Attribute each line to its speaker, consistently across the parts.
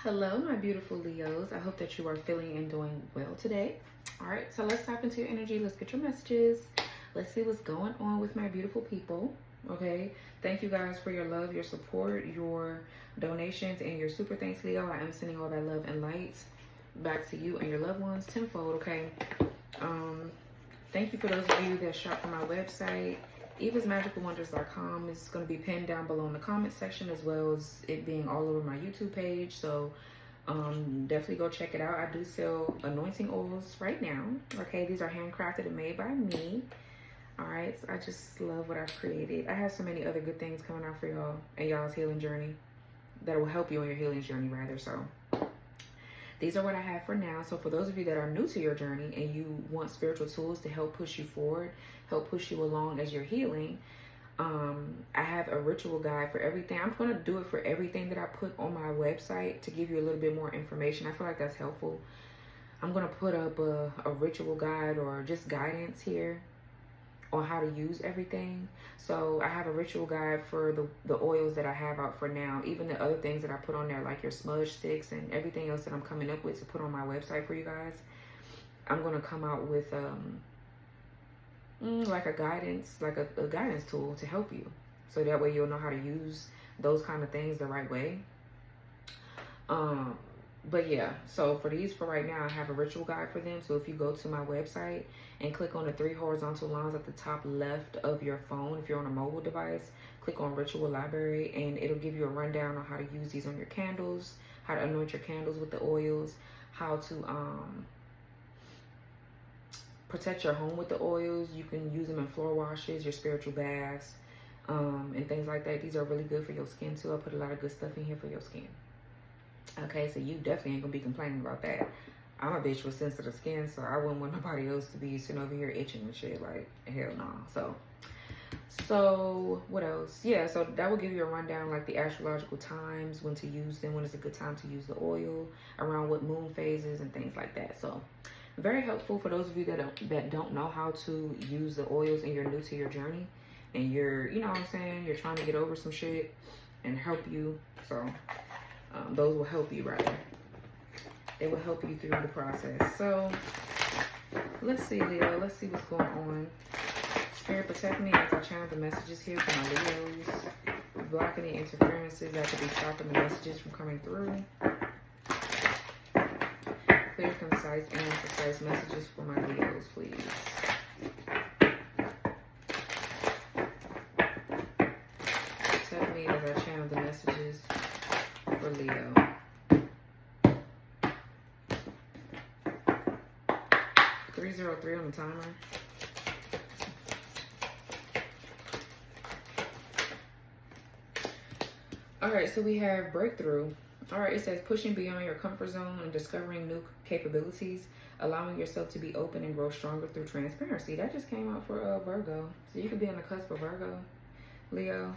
Speaker 1: Hello, my beautiful Leos. I hope that you are feeling and doing well today. All right, so let's tap into your energy. Let's get your messages. Let's see what's going on with my beautiful people. Okay, thank you guys for your love, your support, your donations, and your super thanks, Leo. I am sending all that love and light back to you and your loved ones tenfold. Okay, thank you for those of you that shop from my website. evasmagicalwonders.com is going to be pinned down below in the comment section, as well as it being all over my YouTube page. So definitely go check it out. I do sell anointing oils right now. Okay, these are handcrafted and made by me. All right, so I just love what I've created. I have so many other good things coming out for y'all and y'all's healing journey that will help you on your healing journey, rather. So these are what I have for now. So for those of you that are new to your journey and you want spiritual tools to help push you forward, help push you along as you're healing, I have a ritual guide for everything. I'm going to do it for everything that I put on my website to give you a little bit more information. I feel like that's helpful. I'm going to put up a ritual guide or just guidance here on how to use everything. So I have a ritual guide for the oils that I have out for now, even the other things that I put on there, like your smudge sticks and everything else that I'm coming up with to put on my website for you guys. I'm going to come out with like a guidance, like a guidance tool to help you, so that way you'll know how to use those kind of things the right way. But yeah, so for these, for right now, I have a ritual guide for them. So if you go to my website and click on the 3 horizontal lines at the top left of your phone, if you're on a mobile device, click on ritual library, and it'll give you a rundown on how to use these on your candles, how to anoint your candles with the oils, how to protect your home with the oils. You can use them in floor washes, your spiritual baths, and things like that. These are really good for your skin too. I put a lot of good stuff in here for your skin. Okay, so you definitely ain't gonna be complaining about that. I'm a bitch with sensitive skin, so I wouldn't want nobody else to be sitting over here itching and shit. Like, hell no. So what else? Yeah, so that will give you a rundown, like the astrological times, when to use them, when is a good time to use the oil, around what moon phases and things like that. So very helpful for those of you that don't know how to use the oils and you're new to your journey and you're, you know what I'm saying, you're trying to get over some shit and help you. So those will help you, rather. They will help you through the process. So let's see, Leo. Let's see what's going on. Spirit, protect me as I channel the messages here for my Leos. Block any interferences that could be stopping the messages from coming through. Clear, concise, and precise messages for my Leos, please. Protect me as I channel the messages for Leo. .303 on the timer. All right, so we have breakthrough. All right, it says pushing beyond your comfort zone and discovering new capabilities, allowing yourself to be open and grow stronger through transparency. That just came out for Virgo. So you could be on the cusp of Virgo, Leo.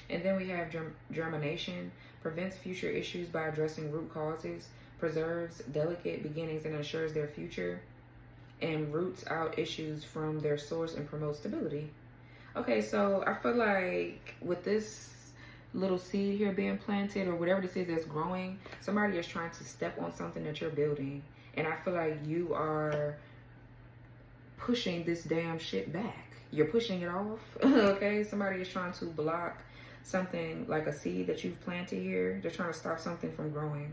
Speaker 1: And then we have germination, prevents future issues by addressing root causes, preserves delicate beginnings and ensures their future, and roots out issues from their source and promotes stability. Okay, so I feel like with this little seed here being planted, or whatever this is that's growing, somebody is trying to step on something that you're building, and I feel like you are pushing this damn shit back. You're pushing it off. Okay, somebody is trying to block something like a seed that you've planted here. They're trying to stop something from growing,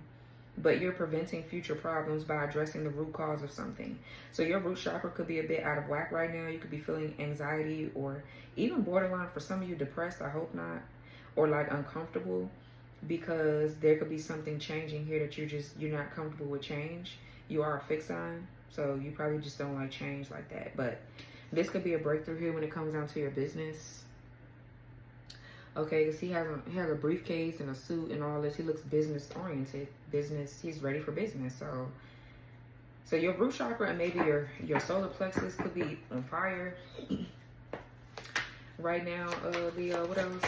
Speaker 1: but you're preventing future problems by addressing the root cause of something. So your root chakra could be a bit out of whack right now. You could be feeling anxiety, or even borderline, for some of you, depressed. I hope not. Or like uncomfortable, because there could be something changing here that you're not comfortable with change. You are a fixed sign, so you probably just don't like change like that. But this could be a breakthrough here when it comes down to your business. Okay, because he has a briefcase and a suit and all this. He looks business oriented. He's ready for business. So your root chakra and maybe your solar plexus could be on fire right now, Leo. What else?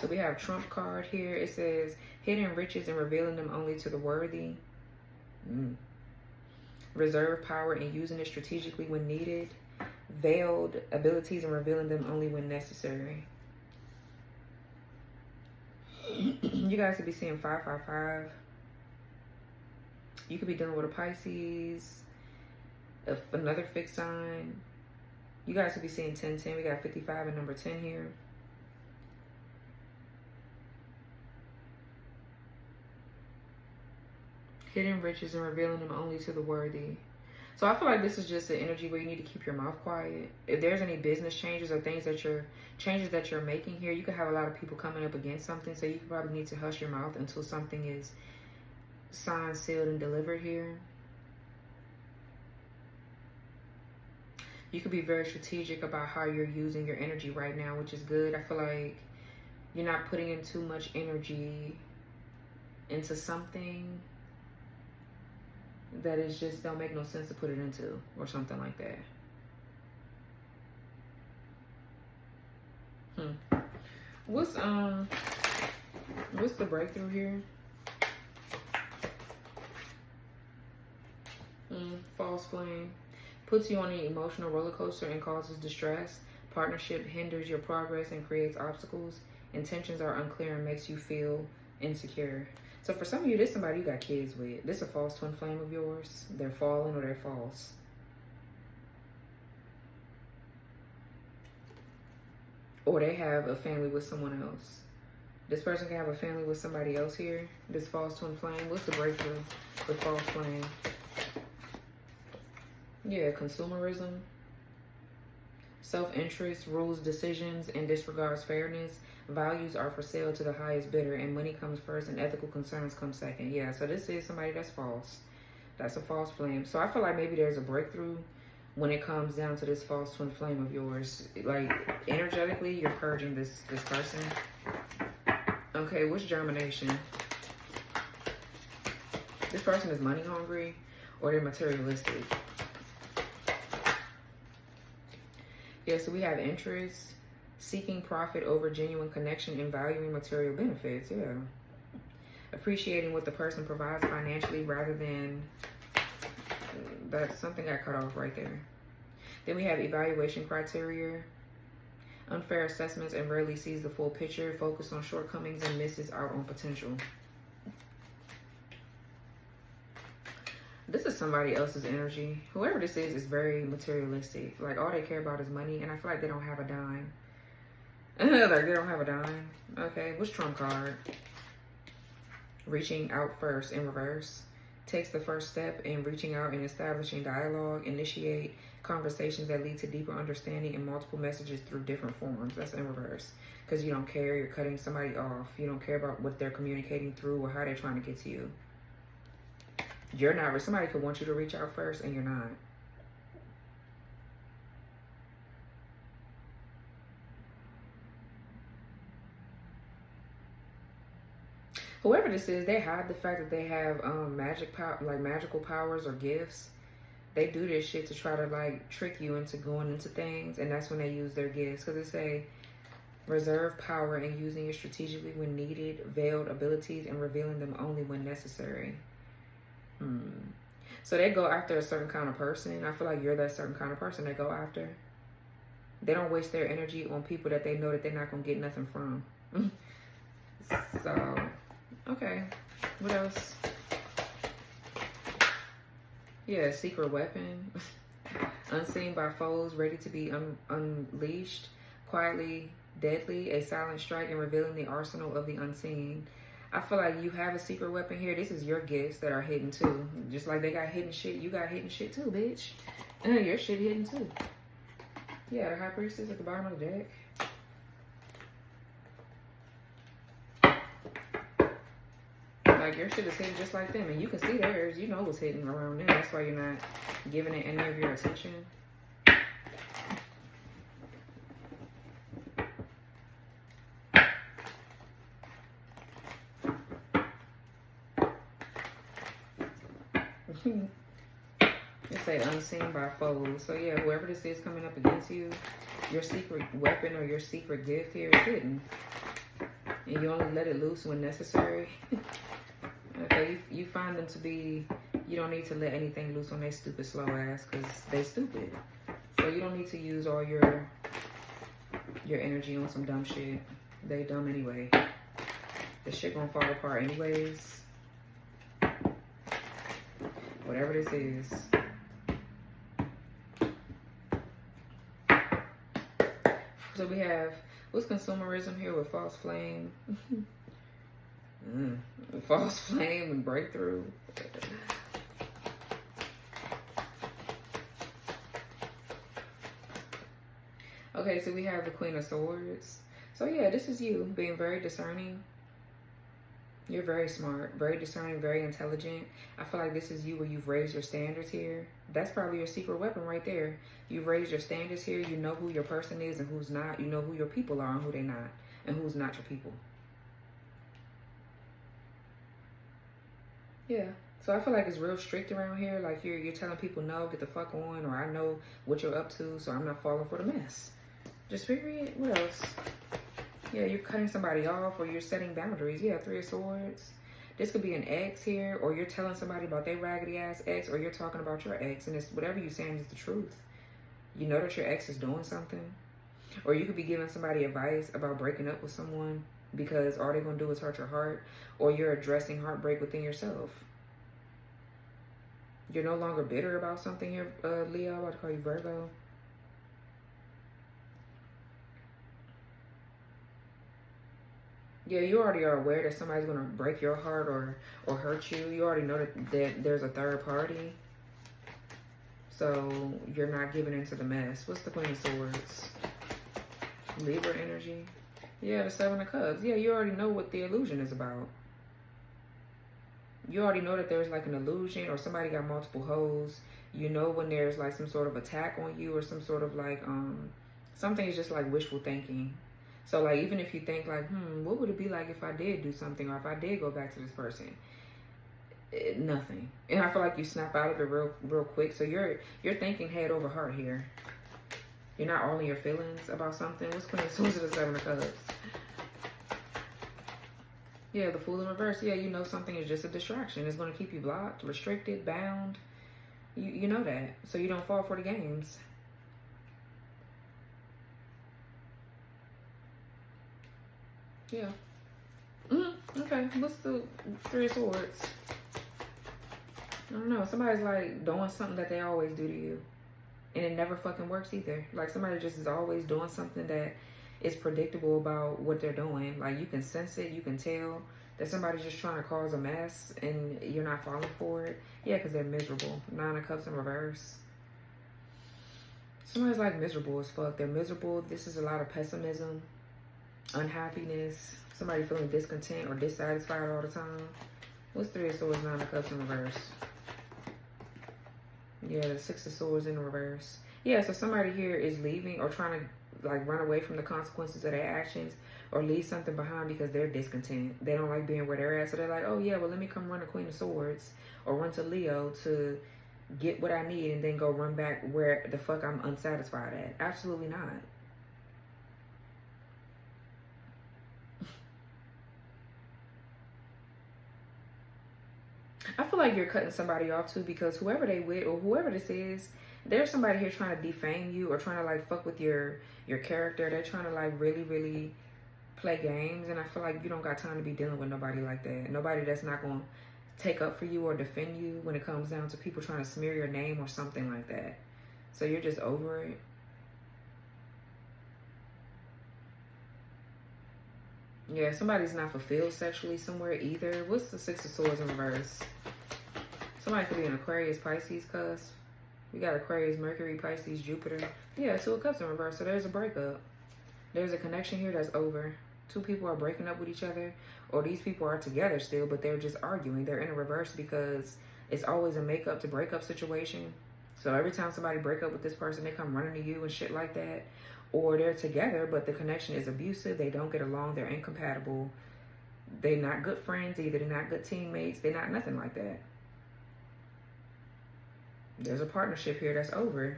Speaker 1: So we have Trump card here. It says hidden riches and revealing them only to the worthy. Reserve power and using it strategically when needed. Veiled abilities and revealing them only when necessary. You guys could be seeing 555. You could be dealing with a Pisces, another fixed sign. You guys could be seeing 1010. We got 55 and number 10 here. Hidden riches and revealing them only to the worthy. So I feel like this is just an energy where you need to keep your mouth quiet. If there's any business changes or changes that you're making here, you could have a lot of people coming up against something. So you probably need to hush your mouth until something is signed, sealed, and delivered here. You could be very strategic about how you're using your energy right now, which is good. I feel like you're not putting in too much energy into something that is just don't make no sense to put it into, or something like that. What's the breakthrough here? False flame. Puts you on an emotional roller coaster and causes distress. Partnership hinders your progress and creates obstacles. Intentions are unclear and makes you feel insecure. So for some of you, this is somebody you got kids with. This is a false twin flame of yours. They're falling or they're false. Or they have a family with someone else. This person can have a family with somebody else here. This false twin flame. What's the breakthrough with false flame? Yeah, consumerism. Self-interest rules decisions and disregards fairness. Values are for sale to the highest bidder, and money comes first and ethical concerns come second. Yeah, so this is somebody that's false. That's a false flame. So I feel like maybe there's a breakthrough when it comes down to this false twin flame of yours. Like, energetically, you're purging this person. Okay, what's germination? This person is money hungry or they're materialistic. Yeah, so we have interest, seeking profit over genuine connection, and valuing material benefits. Yeah. Appreciating what the person provides financially rather than, that's something got cut off right there. Then we have evaluation criteria, unfair assessments and rarely sees the full picture, focus on shortcomings and misses out on potential. This is somebody else's energy. Whoever this is very materialistic. Like, all they care about is money, and I feel like they don't have a dime. Like, they don't have a dime. Okay, what's trump card? Reaching out first in reverse. Takes the first step in reaching out and establishing dialogue. Initiate conversations that lead to deeper understanding and multiple messages through different forms. That's in reverse. Because you don't care. You're cutting somebody off. You don't care about what they're communicating through or how they're trying to get to you. You're not. Somebody could want you to reach out first and you're not. Whoever this is, they hide the fact that they have magical powers or gifts. They do this shit to try to like trick you into going into things, and that's when they use their gifts. Because they say reserve power and using it strategically when needed, veiled abilities and revealing them only when necessary. So they go after a certain kind of person. I feel like you're that certain kind of person they go after. They don't waste their energy on people that they know that they're not going to get nothing from. So, okay. What else? Yeah, secret weapon. Unseen by foes, ready to be unleashed. Quietly, deadly, a silent strike and revealing the arsenal of the unseen. I feel like you have a secret weapon here. This is your gifts that are hidden too. Just like they got hidden shit, you got hidden shit too, bitch. Your shit hidden too. Yeah, the High Priestess at the bottom of the deck. Like, your shit is hidden just like them. And you can see theirs. You know what's hidden around them. That's why you're not giving it any of your attention. It say unseen by foes. So yeah, whoever this is coming up against you, your secret weapon or your secret gift here is hidden. And you only let it loose when necessary. Okay, you find them to be, you don't need to let anything loose on their stupid slow ass because they stupid. So you don't need to use all your energy on some dumb shit. They dumb anyway. The shit gonna fall apart anyways. Whatever this is. So we have, what's consumerism here with false flame? False flame and breakthrough. Okay, so we have the Queen of Swords. So yeah, this is you being very discerning. You're very smart, very discerning, very intelligent. I feel like this is you where you've raised your standards here. That's probably your secret weapon right there. You've raised your standards here. You know who your person is and who's not. You know who your people are and who they're not. And who's not your people. Yeah. So I feel like it's real strict around here. Like you're telling people, no, get the fuck on. Or I know what you're up to, so I'm not falling for the mess. Just period. What else? Yeah, you're cutting somebody off or you're setting boundaries. Yeah, Three of Swords. This could be an ex here, or you're telling somebody about their raggedy ass ex, or you're talking about your ex, and it's whatever you're saying is the truth. You know that your ex is doing something. Or you could be giving somebody advice about breaking up with someone because all they're going to do is hurt your heart, or you're addressing heartbreak within yourself. You're no longer bitter about something here, Leo. I'm about to call you Virgo. Yeah, you already are aware that somebody's going to break your heart or hurt you. You already know that there's a third party. So you're not giving into the mess. What's the Queen of Swords? Libra energy. Yeah, the Seven of Cups. Yeah, you already know what the illusion is about. You already know that there's like an illusion or somebody got multiple hoes. You know when there's like some sort of attack on you or some sort of like, something is just like wishful thinking. So like, even if you think like, what would it be like if I did do something or if I did go back to this person? Nothing. And I feel like you snap out of it real quick. So you're thinking head over heart here. You're not all in your feelings about something. What's Queen of Swords of the Seven of Cups? Yeah, the Fool in reverse. Yeah, you know something is just a distraction. It's going to keep you blocked, restricted, bound. You know that. So you don't fall for the games. Yeah. Okay. What's the Three of Swords? I don't know. Somebody's like doing something that they always do to you. And it never fucking works either. Like somebody just is always doing something that is predictable about what they're doing. Like you can sense it. You can tell that somebody's just trying to cause a mess and you're not falling for it. Yeah, because they're miserable. Nine of Cups in reverse. Somebody's like miserable as fuck. They're miserable. This is a lot of pessimism. Unhappiness, somebody feeling discontent or dissatisfied all the time. What's Three of Swords, Nine of Cups in reverse? Yeah, the Six of Swords in reverse. Yeah, so somebody here is leaving or trying to like run away from the consequences of their actions or leave something behind because they're discontent. They don't like being where they're at. So they're like, oh yeah, well let me come run to Queen of Swords or run to Leo to get what I need and then go run back where the fuck I'm unsatisfied at. Absolutely not. I feel like you're cutting somebody off too because whoever they with or whoever this is, there's somebody here trying to defame you or trying to like fuck with your character. They're trying to like really play games, and I feel like you don't got time to be dealing with nobody like that. Nobody that's not going to take up for you or defend you when it comes down to people trying to smear your name or something like that. So you're just over it. Yeah, somebody's not fulfilled sexually somewhere either. What's the Six of Swords in reverse? Somebody could be an Aquarius, Pisces cusp. We got Aquarius, Mercury, Pisces, Jupiter. Yeah, Two of Cups in reverse. So there's a breakup. There's a connection here that's over. Two people are breaking up with each other. Or these people are together still, but they're just arguing. They're in a reverse because it's always a make-up to break-up situation. So every time somebody break up with this person, they come running to you and shit like that. Or they're together, but the connection is abusive. They don't get along. They're incompatible. They're not good friends either. They're not good teammates. They're not nothing like that. There's a partnership here that's over.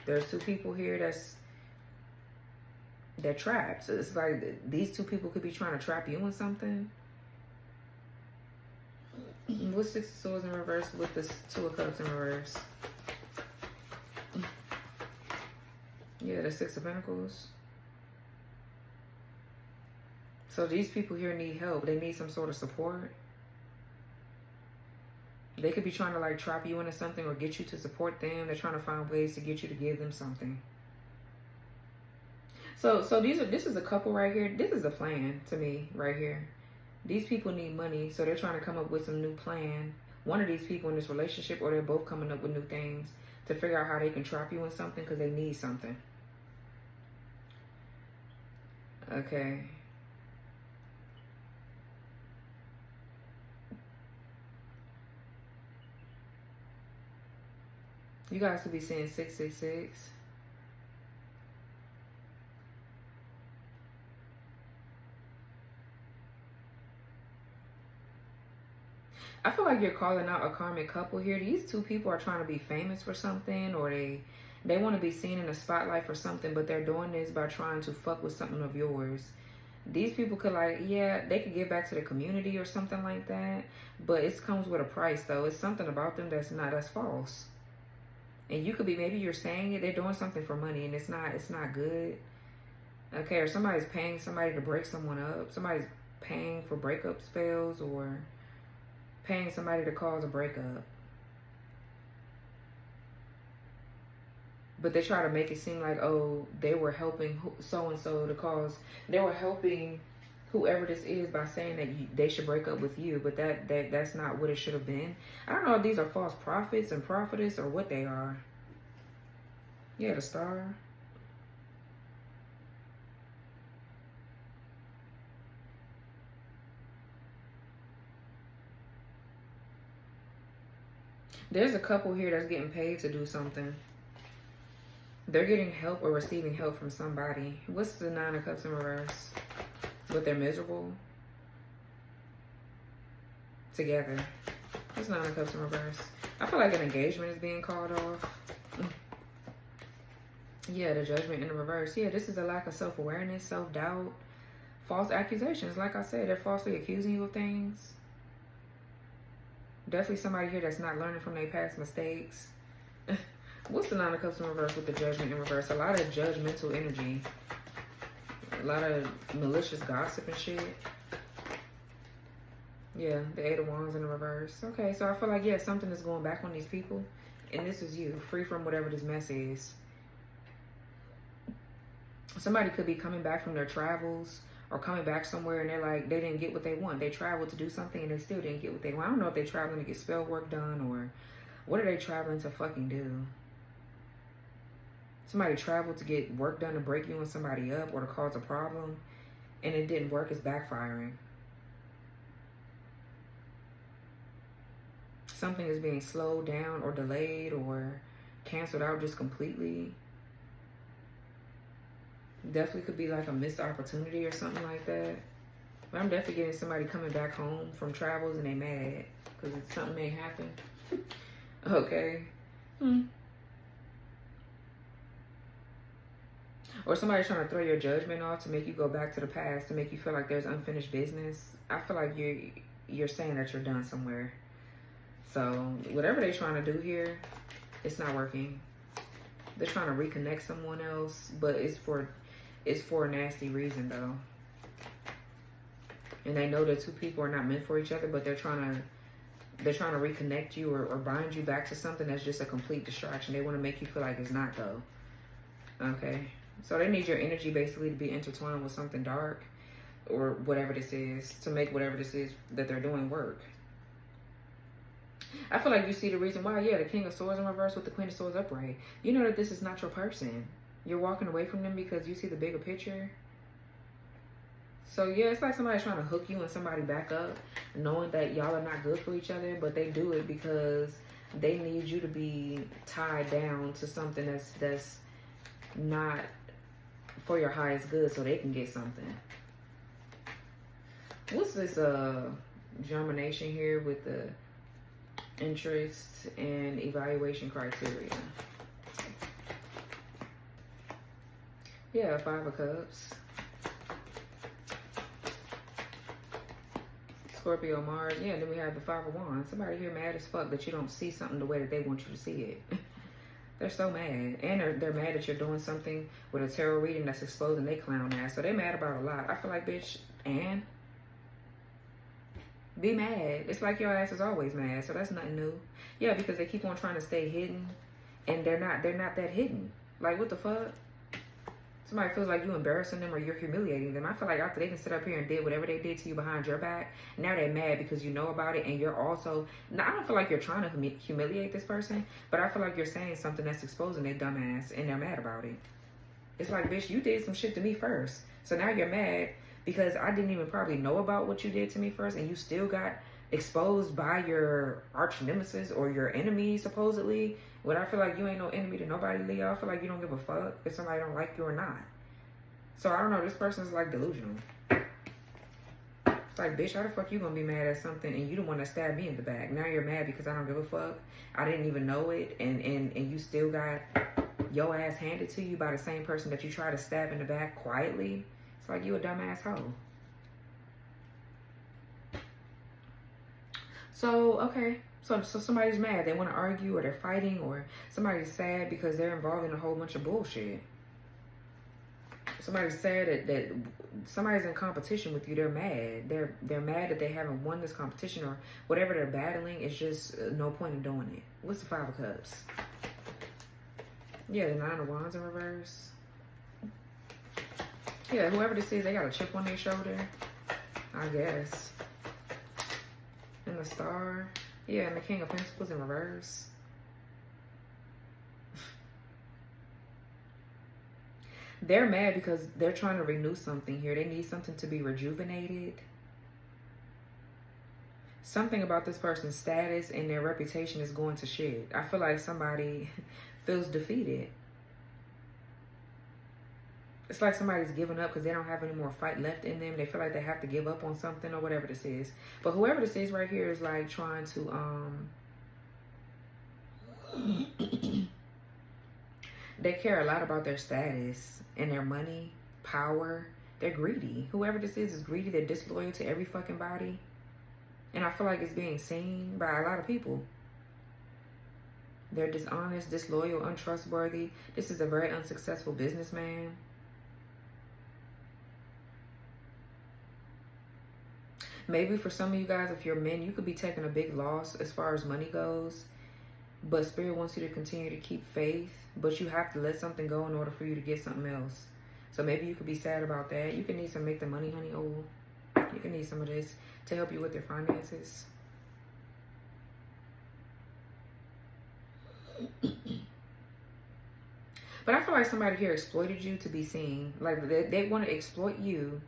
Speaker 1: There's two people here they're trapped. So it's like these two people could be trying to trap you in something. What's Six of Swords in reverse with the Two of Cups in reverse? Yeah, the Six of Pentacles. So these people here need help. They need some sort of support. They could be trying to like trap you into something or get you to support them. They're trying to find ways to get you to give them something. So this is a couple right here. This is a plan to me right here. These people need money, so they're trying to come up with some new plan. One of these people in this relationship, or they're both coming up with new things to figure out how they can trap you in something because they need something. Okay. You guys could be seeing 666. I feel like you're calling out a karmic couple here. These two people are trying to be famous for something, or they want to be seen in the spotlight for something, but they're doing this by trying to fuck with something of yours. These people could like, yeah, they could give back to the community or something like that, but it comes with a price though. It's something about them that's false. And you could be, maybe you're saying it, they're doing something for money and it's not good. Okay, or somebody's paying somebody to break someone up. Somebody's paying for breakup spells or paying somebody to cause a breakup. But they try to make it seem like, oh, they were helping so-and-so to cause, they were helping whoever this is by saying that they should break up with you. But that's not what it should have been. I don't know if these are false prophets and prophetess or what they are. Yeah, the star. There's a couple here that's getting paid to do something. They're getting help or receiving help from somebody. What's the 9 of Cups in reverse? But they're miserable together. What's 9 of Cups in reverse? I feel like an engagement is being called off. Yeah, the Judgment in the reverse. Yeah, this is a lack of self-awareness, self-doubt, false accusations. Like I said, they're falsely accusing you of things. Definitely somebody here that's not learning from their past mistakes. What's the 9 of Cups in reverse with the Judgment in reverse? A lot of judgmental energy. A lot of malicious gossip and shit. Yeah, the 8 of Wands in the reverse. Okay, so I feel like, yeah, something is going back on these people. And this is you, free from whatever this mess is. Somebody could be coming back from their travels or coming back somewhere and they're like, they didn't get what they want. They traveled to do something and they still didn't get what they want. I don't know if they're traveling to get spell work done or what are they traveling to fucking do? Somebody traveled to get work done to break you and somebody up or to cause a problem and it didn't work. It's backfiring. Something is being slowed down or delayed or canceled out just completely. Definitely could be like a missed opportunity or something like that. But I'm definitely getting somebody coming back home from travels and they mad because something may happen. Okay. Or somebody trying to throw your judgment off to make you go back to the past, to make you feel like there's unfinished business. I feel like you're saying that you're done somewhere. So whatever they're trying to do here, it's not working. They're trying to reconnect someone else, but it's for a nasty reason though. And they know that two people are not meant for each other, but they're trying to reconnect you or bind you back to something that's just a complete distraction. They want to make you feel like it's not though. Okay. So they need your energy basically to be intertwined with something dark or whatever this is to make whatever this is that they're doing work. I feel like you see the reason why. Yeah, the King of Swords in reverse with the Queen of Swords upright. You know that this is not your person. You're walking away from them because you see the bigger picture. So yeah, it's like somebody's trying to hook you and somebody back up, knowing that y'all are not good for each other, but they do it because they need you to be tied down to something that's not for your highest good so they can get something. What's this germination here with the interest and evaluation criteria? Yeah, 5 of Cups. Scorpio, Mars. Yeah, and then we have the 5 of Wands. Somebody here mad as fuck that you don't see something the way that they want you to see it. They're so mad. And they're mad that you're doing something with a tarot reading that's exposing they clown ass. So they're mad about a lot. I feel like, bitch, And be mad. It's like your ass is always mad, so that's nothing new. Yeah, because they keep on trying to stay hidden, and they're not that hidden. Like, what the fuck? Somebody feels like you embarrassing them or you're humiliating them. I feel like after they can sit up here and did whatever they did to you behind your back, now they're mad because you know about it, and you're also... Now, I don't feel like you're trying to humiliate this person, but I feel like you're saying something that's exposing their dumb ass, and they're mad about it. It's like, bitch, you did some shit to me first. So now you're mad because I didn't even probably know about what you did to me first, and you still got exposed by your arch nemesis or your enemy, supposedly. When I feel like you ain't no enemy to nobody, Leo, I feel like you don't give a fuck if somebody don't like you or not. So I don't know, this person's like delusional. It's like, bitch, how the fuck you gonna be mad at something and you the one that stabbed me in the back? Now you're mad because I don't give a fuck. I didn't even know it, and you still got your ass handed to you by the same person that you try to stab in the back quietly. It's like, you a dumb asshole. So, okay. So somebody's mad. They want to argue, or they're fighting, or somebody's sad because they're involved in a whole bunch of bullshit. Somebody's sad that somebody's in competition with you. They're mad. They're mad that they haven't won this competition, or whatever they're battling. It's just no point in doing it. What's the Five of Cups? Yeah, the Nine of Wands in reverse. Yeah, whoever this is, they got a chip on their shoulder, I guess. And the Star. Yeah, and the King of Pentacles in reverse. They're mad because they're trying to renew something here. They need something to be rejuvenated. Something about this person's status and their reputation is going to shit. I feel like somebody feels defeated. It's like somebody's giving up because they don't have any more fight left in them. They feel like they have to give up on something or whatever this is. But whoever this is right here is like trying to they care a lot about their status and their money, power. They're greedy. Whoever this is greedy. They're disloyal to every fucking body. And I feel like it's being seen by a lot of people. They're dishonest, disloyal, untrustworthy. This is a very unsuccessful businessman. Maybe for some of you guys, if you're men, you could be taking a big loss as far as money goes. But Spirit wants you to continue to keep faith. But you have to let something go in order for you to get something else. So maybe you could be sad about that. You can need some Make the Money Honey oil. You can need some of this to help you with your finances. But I feel like somebody here exploited you to be seen. Like they want to exploit you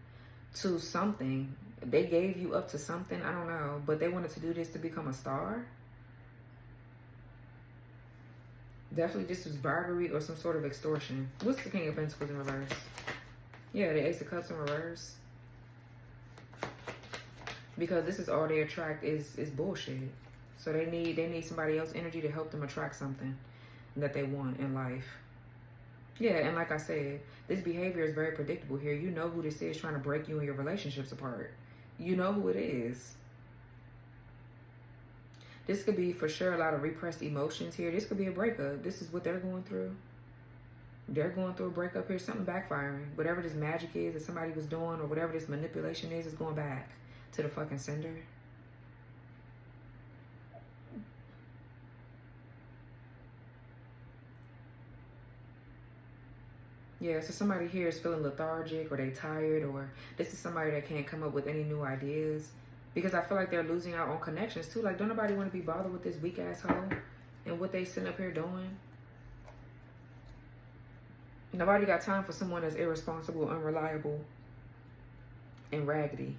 Speaker 1: to something. They gave you up to something. I don't know. But they wanted to do this to become a star. Definitely this was bribery or some sort of extortion. What's the King of Pentacles in reverse? Yeah, the Ace of Cups in reverse. Because this is all they attract is bullshit. So they need somebody else's energy to help them attract something that they want in life. Yeah, and like I said, this behavior is very predictable here. You know who this is trying to break you and your relationships apart. You know who it is. This could be for sure a lot of repressed emotions here. This could be a breakup. This is what they're going through. They're going through a breakup here, something backfiring. Whatever this magic is that somebody was doing or whatever this manipulation is going back to the fucking sender. Yeah, so somebody here is feeling lethargic or they tired, or this is somebody that can't come up with any new ideas. Because I feel like they're losing out on connections too. Like, don't nobody want to be bothered with this weak asshole and what they sitting up here doing. Nobody got time for someone that's irresponsible, unreliable, and raggedy.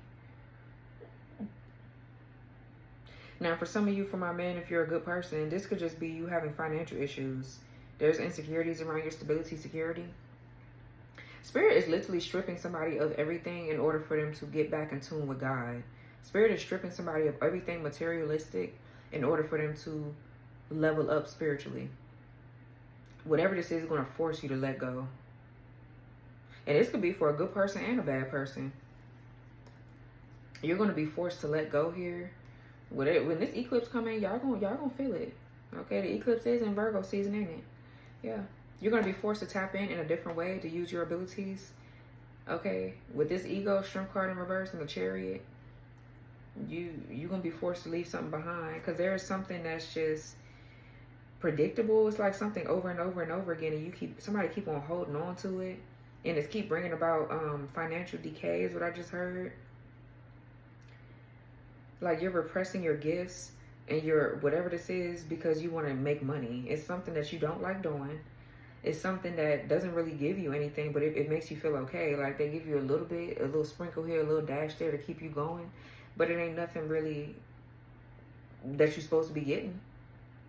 Speaker 1: Now, for some of you, for my men, if you're a good person, this could just be you having financial issues. There's insecurities around your stability, security. Spirit is literally stripping somebody of everything in order for them to get back in tune with God. Spirit is stripping somebody of everything materialistic in order for them to level up spiritually. Whatever this is going to force you to let go. And this could be for a good person and a bad person. You're going to be forced to let go here. When this eclipse come in, y'all gonna feel it. Okay, the eclipse is in Virgo season, ain't it? Yeah. You're going to be forced to tap in a different way, to use your abilities Okay, with this ego, shrimp card in reverse, and the chariot, you're gonna be forced to leave something behind, because there is something that's just predictable. It's like something over and over and over again, and somebody keep on holding on to it, and it's keep bringing about financial decay is what I just heard. Like you're repressing your gifts and your whatever this is because you want to make money. It's something that you don't like doing. It's something that doesn't really give you anything, but it makes you feel okay. Like they give you a little bit, a little sprinkle here, a little dash there to keep you going, but it ain't nothing really that you're supposed to be getting.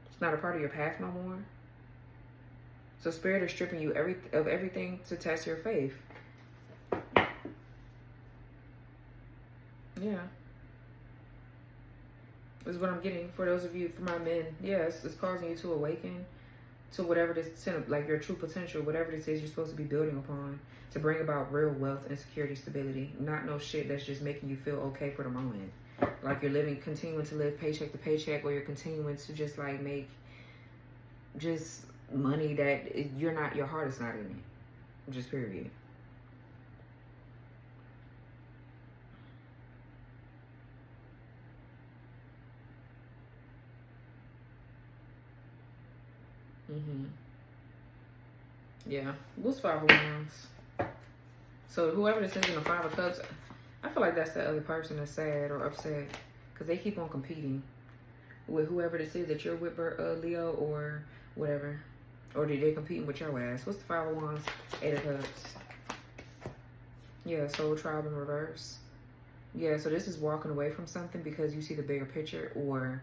Speaker 1: It's not a part of your path no more. So Spirit is stripping you of everything to test your faith. Yeah. This is what I'm getting for those of you, for my men. Yes, it's causing you to awaken to whatever this, like your true potential, whatever this is you're supposed to be building upon, to bring about real wealth and security, stability. Not no shit that's just making you feel okay for the moment. Like you're continuing to live paycheck to paycheck, or you're continuing to just like make just money that your heart is not in it. Just period. Yeah, what's Five of Wands? So whoever this is in the Five of Cups, I feel like that's the other person that's sad or upset because they keep on competing with whoever this is that you're with, Leo or whatever. Or they're competing with your ass. What's the Five of Wands? Eight of Cups. Yeah, Soul Tribe in reverse. Yeah, so this is walking away from something because you see the bigger picture, or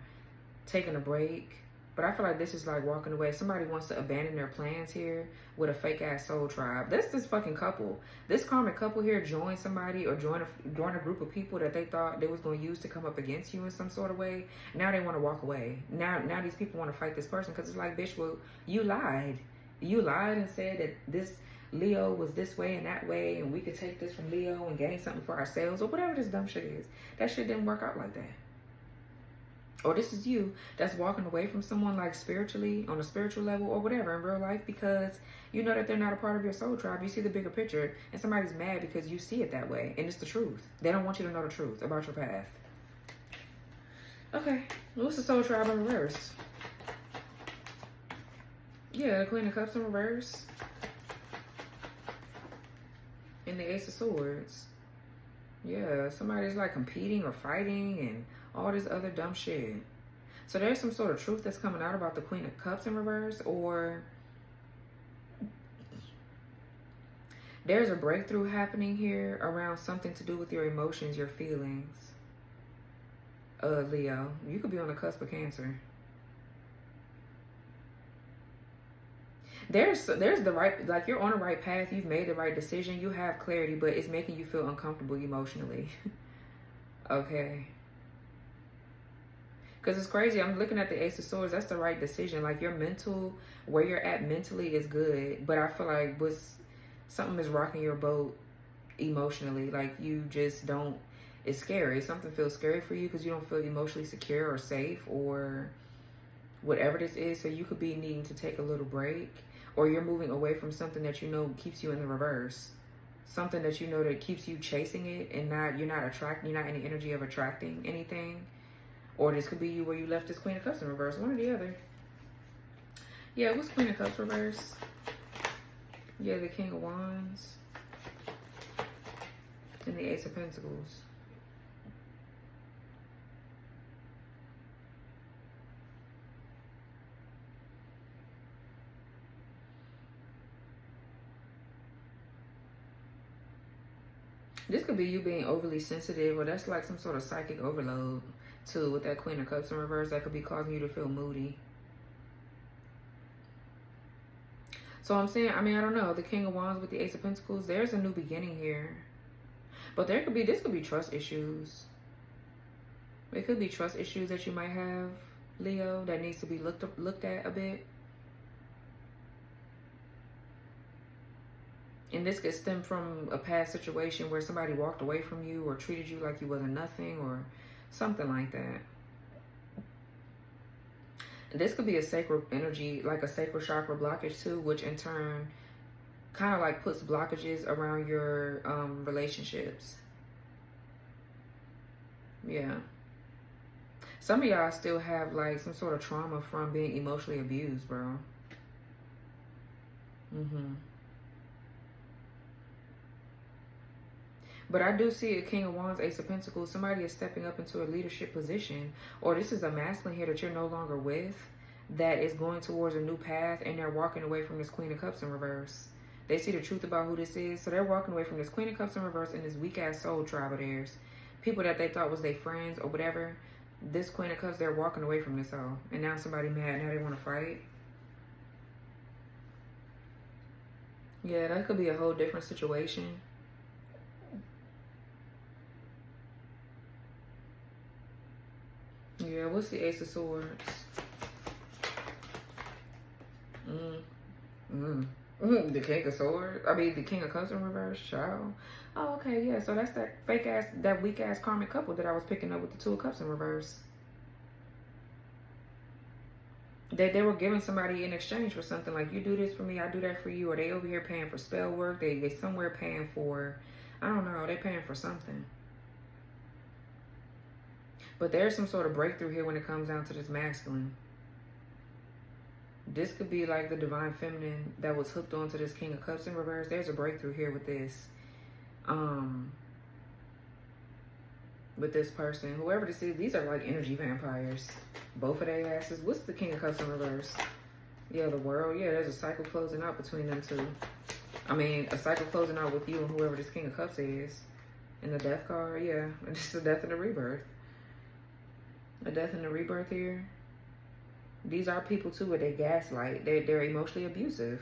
Speaker 1: taking a break. But I feel like this is like walking away. Somebody wants to abandon their plans here with a fake ass soul tribe. That's this fucking couple. This karmic couple here joined somebody or joined a group of people that they thought they was going to use to come up against you in some sort of way. Now they want to walk away. Now these people want to fight this person because it's like, bitch, well, you lied. You lied and said that this Leo was this way and that way, and we could take this from Leo and gain something for ourselves, or whatever this dumb shit is. That shit didn't work out like that. Or this is you that's walking away from someone, like spiritually, on a spiritual level or whatever in real life, because you know that they're not a part of your soul tribe. You see the bigger picture, and somebody's mad because you see it that way, and it's the truth. They don't want you to know the truth about your path. Okay, what's the soul tribe in reverse? Yeah, the Queen of Cups in reverse. And the Ace of Swords. Yeah, somebody's like competing or fighting and all this other dumb shit. So there's some sort of truth that's coming out about the Queen of Cups in reverse, or there's a breakthrough happening here around something to do with your emotions, your feelings. Leo, you could be on the cusp of Cancer. There's the right, like you're on the right path. You've made the right decision. You have clarity, but it's making you feel uncomfortable emotionally. Okay. Because it's crazy. I'm looking at the Ace of Swords. That's the right decision. Like your mental, where you're at mentally is good. But I feel like something is rocking your boat emotionally. Like you just don't, it's scary. Something feels scary for you because you don't feel emotionally secure or safe or whatever this is. So you could be needing to take a little break. Or you're moving away from something that you know keeps you in the reverse. Something that you know that keeps you chasing it and you're not in the energy of attracting anything. Or this could be you where you left this Queen of Cups in reverse. One or the other. Yeah, what's Queen of Cups reverse? Yeah, the King of Wands. And the Ace of Pentacles. This could be you being overly sensitive, or that's like some sort of psychic overload too with that Queen of Cups in reverse. That could be causing you to feel moody. So I'm saying, I mean, I don't know. The King of Wands with the Ace of Pentacles, there's a new beginning here. But this could be trust issues. It could be trust issues that you might have, Leo, that needs to be looked at a bit. And this could stem from a past situation where somebody walked away from you or treated you like you wasn't nothing or something like that. This could be a sacral energy, like a sacral chakra blockage too, which in turn kind of like puts blockages around your relationships. Yeah. Some of y'all still have like some sort of trauma from being emotionally abused, bro. But I do see a King of Wands, Ace of Pentacles. Somebody is stepping up into a leadership position. Or this is a masculine here that you're no longer with, that is going towards a new path, and they're walking away from this Queen of Cups in reverse. They see the truth about who this is, so they're walking away from this Queen of Cups in reverse and this weak-ass soul tribe of theirs. People that they thought was their friends or whatever. This Queen of Cups, they're walking away from this all. And now somebody mad, now they want to fight. Yeah, that could be a whole different situation. Yeah, what's the Ace of Swords? The King of Swords? I mean, the King of Cups in reverse, child. Oh, okay, yeah. So that's that fake ass, that weak ass karmic couple that I was picking up with the Two of Cups in reverse. They were giving somebody in exchange for something, like, you do this for me, I do that for you. Or they over here paying for spell work. They somewhere paying for, I don't know, they paying for something. But there's some sort of breakthrough here when it comes down to this masculine. This could be like the divine feminine that was hooked onto this King of Cups in reverse. There's a breakthrough here with this. With this person. Whoever this is, these are like energy vampires. Both of their asses. What's the King of Cups in reverse? Yeah, the World. Yeah, there's a cycle closing out between them two. I mean, a cycle closing out with you and whoever this King of Cups is. And the Death card, yeah. Just the death and the rebirth. A death and a rebirth here. These are people too where they gaslight. They're emotionally abusive.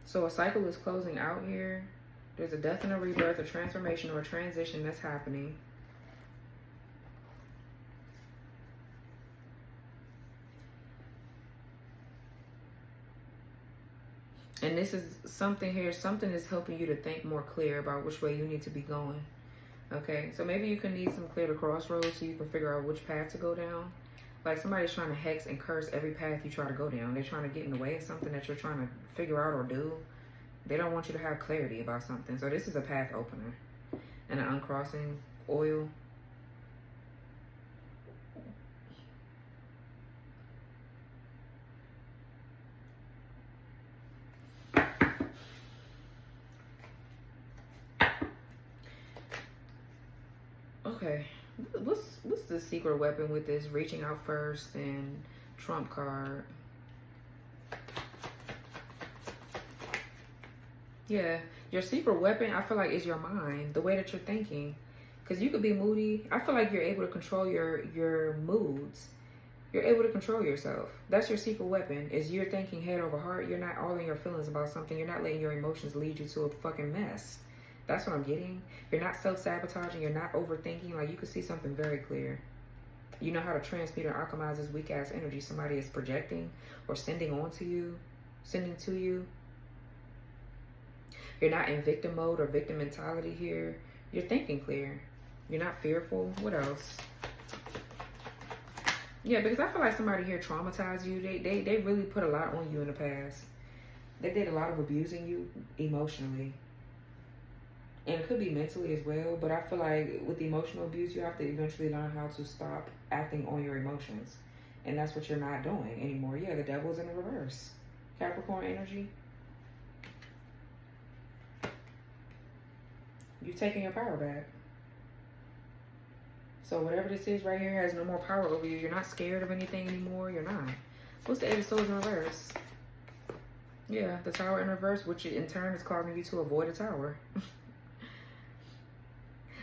Speaker 1: So a cycle is closing out here. There's a death and a rebirth, a transformation or a transition that's happening. And this is something here, something is helping you to think more clear about which way you need to be going. Okay, so maybe you can need some clear crossroads so you can figure out which path to go down. Like somebody's trying to hex and curse every path you try to go down. They're trying to get in the way of something that you're trying to figure out or do. They don't want you to have clarity about something. So this is a path opener. And an uncrossing oil. Okay, what's the secret weapon with this reaching out first and trump card? Yeah, your secret weapon, I feel like, is your mind, the way that you're thinking. Because you could be moody. I feel like you're able to control your moods. You're able to control yourself. That's your secret weapon, is you're thinking head over heart. You're not all in your feelings about something. You're not letting your emotions lead you to a fucking mess. That's what I'm getting. You're not self-sabotaging. You're not overthinking. Like, you can see something very clear. You know how to transmute and alchemize this weak-ass energy somebody is projecting or sending on to you, sending to you. You're not in victim mode or victim mentality here. You're thinking clear. You're not fearful. What else? Yeah, because I feel like somebody here traumatized you. They really put a lot on you in the past. They did a lot of abusing you emotionally. And it could be mentally as well, but I feel like with the emotional abuse, you have to eventually learn how to stop acting on your emotions. And that's what you're not doing anymore. Yeah, the devil's in the reverse. Capricorn energy. You've taken your power back. So whatever this is right here has no more power over you. You're not scared of anything anymore. You're not. What's the Eight of Swords in reverse? Yeah, the Tower in reverse, which in turn is causing you to avoid a tower.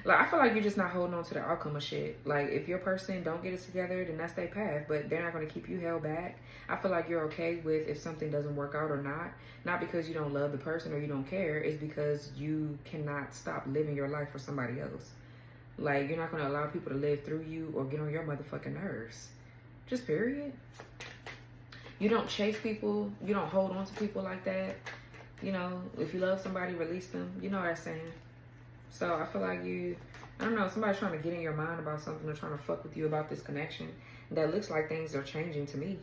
Speaker 1: Like, I feel like you're just not holding on to the outcome of shit. Like, if your person don't get it together, then that's their path. But they're not going to keep you held back. I feel like you're okay with if something doesn't work out or not. Not because you don't love the person or you don't care. It's because you cannot stop living your life for somebody else. Like, you're not going to allow people to live through you or get on your motherfucking nerves. Just period. You don't chase people. You don't hold on to people like that. You know, if you love somebody, release them. You know what I'm saying? So I feel like I don't know, somebody's trying to get in your mind about something or trying to fuck with you about this connection. that looks like things are changing to me.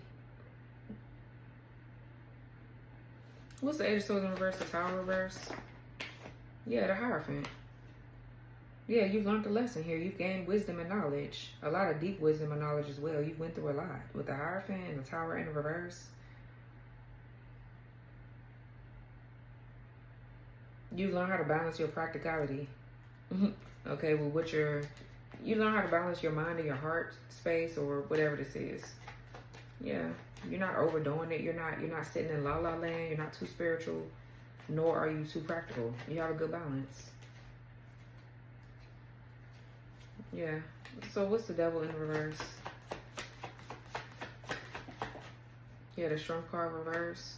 Speaker 1: What's the Eight of Swords in reverse? The Tower reverse? Yeah, the Hierophant. Yeah, you've learned the lesson here. You've gained wisdom and knowledge. A lot of deep wisdom and knowledge as well. You've went through a lot with the Hierophant and the Tower in the reverse. You learn how to balance your practicality. Okay, well, you learn how to balance your mind and your heart space, or whatever this is. Yeah, you're not overdoing it. You're not sitting in la la land. You're not too spiritual, nor are you too practical. You have a good balance. Yeah. So what's the Devil in the reverse? Yeah, the Strength card reverse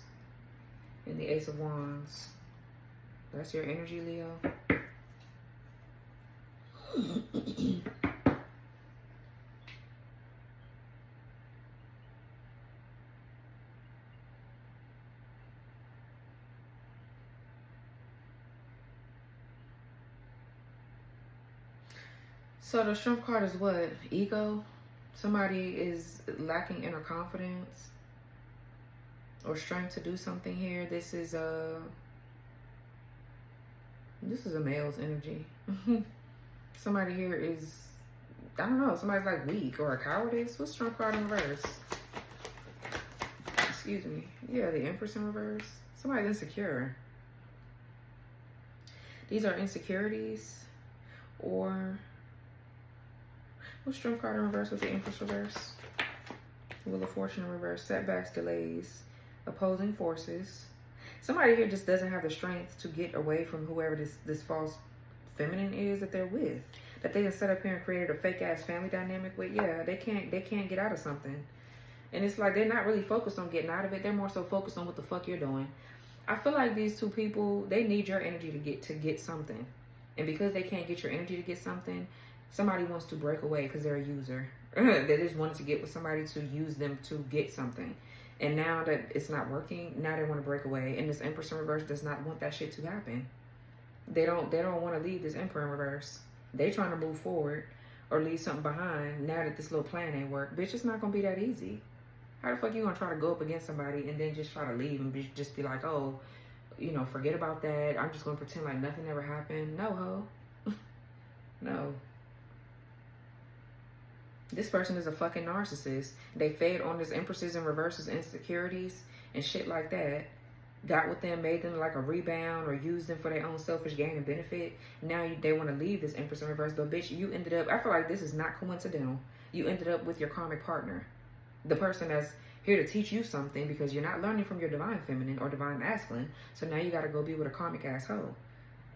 Speaker 1: and the Ace of Wands. That's your energy, Leo. So the Strength card is what? Ego. Somebody is lacking inner confidence or strength to do something here. This is a male's energy. Somebody here is, I don't know, somebody's like weak or a cowardice. What's Strength card in reverse? Excuse me. Yeah, the Empress in reverse. Somebody's insecure. These are insecurities, or what's Strength card in reverse with the Empress reverse? Wheel of Fortune in reverse. Setbacks, delays, opposing forces. Somebody here just doesn't have the strength to get away from whoever this false feminine is that they're with. That they have set up here and created a fake ass family dynamic with. Yeah, they can't get out of something. And it's like they're not really focused on getting out of it. They're more so focused on what the fuck you're doing. I feel like these two people, they need your energy to get something. And because they can't get your energy to get something, somebody wants to break away because they're a user. They just wanted to get with somebody to use them to get something. And now that it's not working, now they want to break away. And this Empress in reverse does not want that shit to happen. They don't want to leave this Emperor in reverse. They trying to move forward or leave something behind now that this little plan ain't work. Bitch, it's not going to be that easy. How the fuck you going to try to go up against somebody and then just try to leave and just be like, oh, you know, forget about that. I'm just going to pretend like nothing ever happened. No, ho. No. This person is a fucking narcissist. They fed on this Empresses and reverses insecurities and shit like that. Got with them, made them like a rebound or used them for their own selfish gain and benefit. Now they want to leave this Empress in reverse. But bitch, you ended up, I feel like this is not coincidental. You ended up with your karmic partner. The person that's here to teach you something because you're not learning from your divine feminine or divine masculine. So now you got to go be with a karmic asshole.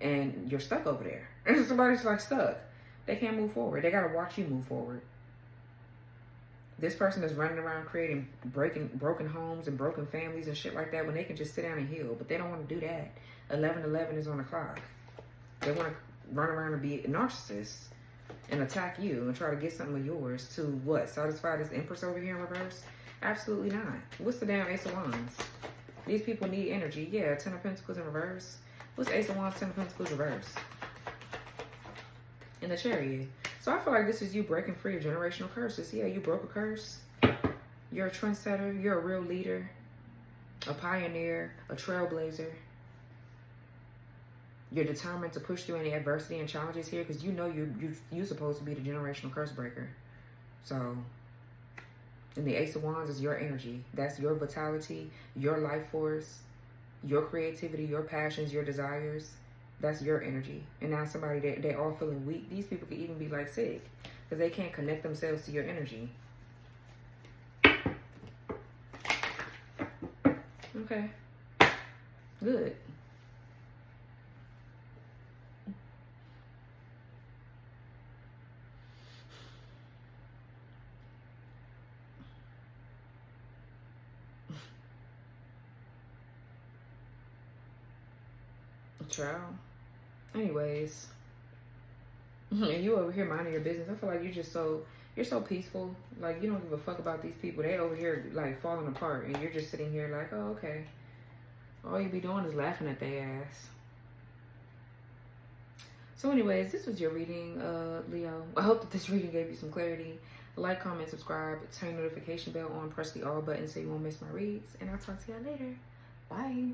Speaker 1: And you're stuck over there. And somebody's like stuck. They can't move forward. They got to watch you move forward. This person is running around creating broken homes and broken families and shit like that when they can just sit down and heal. But they don't want to do that. 11:11 is on the clock. They want to run around and be a narcissist and attack you and try to get something of yours to what? Satisfy this Empress over here in reverse? Absolutely not. What's the damn Ace of Wands? These people need energy. Yeah, Ten of Pentacles in reverse. What's Ace of Wands, Ten of Pentacles reverse? In the Chariot. So I feel like this is you breaking free of generational curses. Yeah, you broke a curse. You're a trendsetter. You're a real leader. A pioneer. A trailblazer. You're determined to push through any adversity and challenges here because you know you're supposed to be the generational curse breaker. So, and the Ace of Wands is your energy. That's your vitality, your life force, your creativity, your passions, your desires. That's your energy. And now somebody, they're all feeling weak. These people could even be like sick because they can't connect themselves to your energy. Okay. Good. Child. Anyways, and you over here minding your business. I feel like you're so peaceful. Like you don't give a fuck about these people. They over here like falling apart, and you're just sitting here like, oh okay. All you be doing is laughing at their ass. So anyways, this was your reading, Leo. I hope that this reading gave you some clarity. Like, comment, subscribe, turn notification bell on, press the all button so you won't miss my reads. And I'll talk to y'all later. Bye.